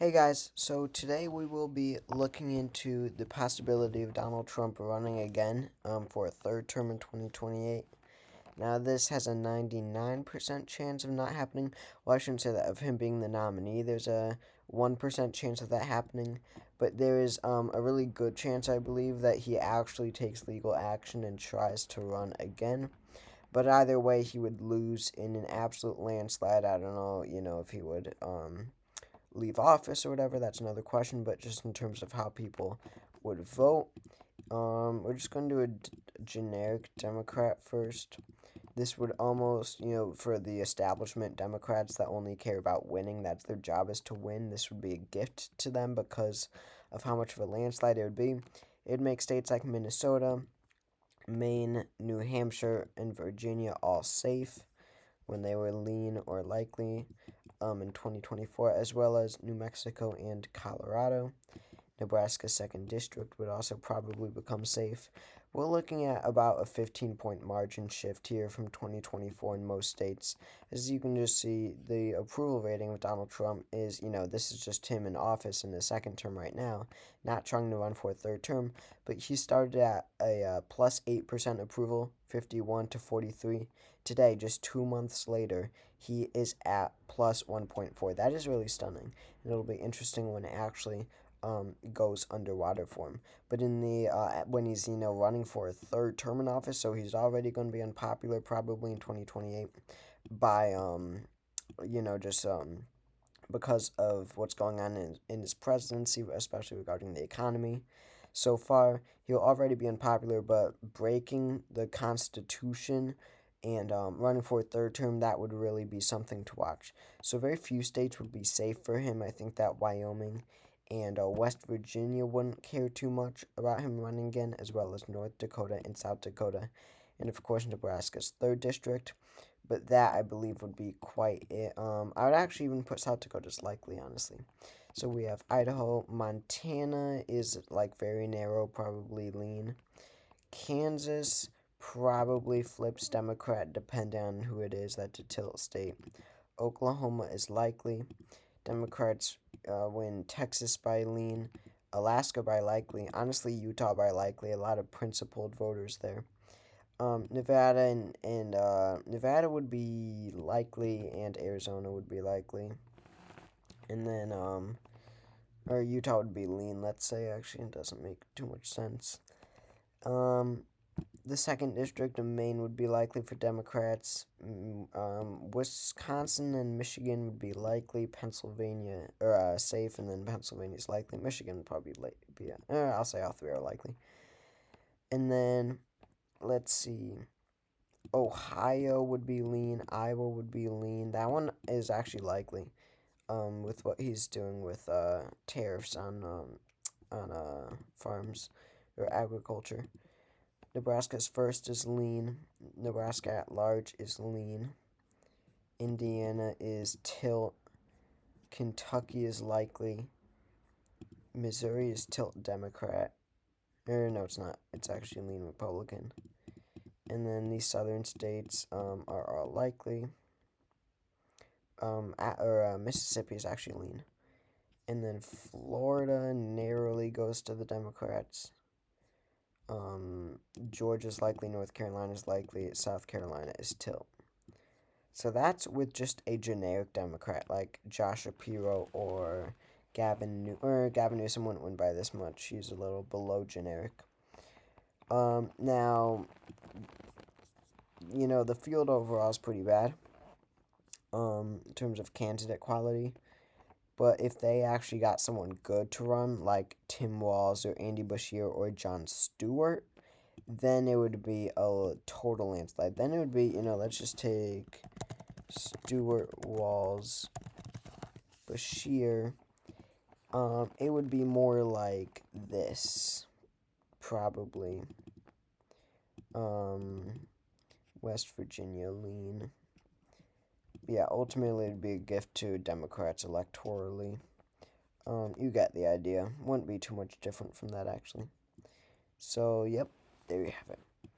Hey guys, so today we will be looking into the possibility of Donald Trump running again for a third term in 2028. Now, this has a 99% chance of not happening. Well, I shouldn't say that, of him being the nominee. There's a 1% chance of that happening, but there is a really good chance, I believe, that he actually takes legal action and tries to run again. But either way, he would lose in an absolute landslide. I don't know, if he would leave office or whatever. That's another question, but just in terms of how people would vote, we're just going to do a generic Democrat first. This would almost, for the establishment Democrats that only care about winning, that's their job is to win, this would be a gift to them because of how much of a landslide it would be. It would make states like Minnesota, Maine, New Hampshire, and Virginia all safe when they were lean or likely in 2024, as well as New Mexico and Colorado. Nebraska's 2nd District would also probably become safe. We're looking at about a 15-point margin shift here from 2024 in most states. As you can just see, the approval rating of Donald Trump is, this is just him in office in the second term right now, not trying to run for a third term, but he started at a plus 8% approval, 51 to 43. Today, just 2 months later, he is at plus 1.4. That is really stunning. And it'll be interesting when it actually goes underwater for him. But in the when he's running for a third term in office, so he's already going to be unpopular probably in 2028 by just because of what's going on in his presidency, especially regarding the economy. So far, he'll already be unpopular, but breaking the Constitution and running for a third term, that would really be something to watch. So very few states would be safe for him. I think that Wyoming and West Virginia wouldn't care too much about him running again, as well as North Dakota and South Dakota, and of course Nebraska's 3rd District. But that, I believe, would be quite it. I would actually even put South Dakota as likely, honestly. So we have Idaho. Montana is like very narrow, probably lean. Kansas probably flips Democrat, depending on who it is. That's a tilt state. Oklahoma is likely. Democrats win Texas by lean. Alaska by likely. Honestly, Utah by likely. A lot of principled voters there. Nevada and Nevada would be likely, and Arizona would be likely. And then or Utah would be lean. Let's say actually, it doesn't make too much sense. The 2nd District of Maine would be likely for Democrats. Wisconsin and Michigan would be likely. Pennsylvania, or safe, and then Pennsylvania is likely. Michigan would probably be, I'll say all 3 are likely. And then, let's see. Ohio would be lean. Iowa would be lean. That one is actually likely, with what he's doing with tariffs on farms or agriculture. Nebraska's 1st is lean. Nebraska at large is lean. Indiana is tilt. Kentucky is likely. Missouri is tilt Democrat. No, it's not. It's actually lean Republican. And then these southern states are all likely. Mississippi is actually lean. And then Florida narrowly goes to the Democrats. Georgia's likely, North Carolina's likely, South Carolina is tilt. So that's with just a generic Democrat like Josh Shapiro or Gavin Newsom wouldn't win by this much. He's a little below generic. Now, the field overall is pretty bad in terms of candidate quality. But if they actually got someone good to run, like Tim Walz or Andy Beshear or Jon Stewart, then it would be a total landslide. Then it would be, let's just take Stewart, Walz, Beshear. It would be more like this, probably. West Virginia lean. Yeah, ultimately it'd be a gift to Democrats electorally. You get the idea. Wouldn't be too much different from that, actually. So, yep, there you have it.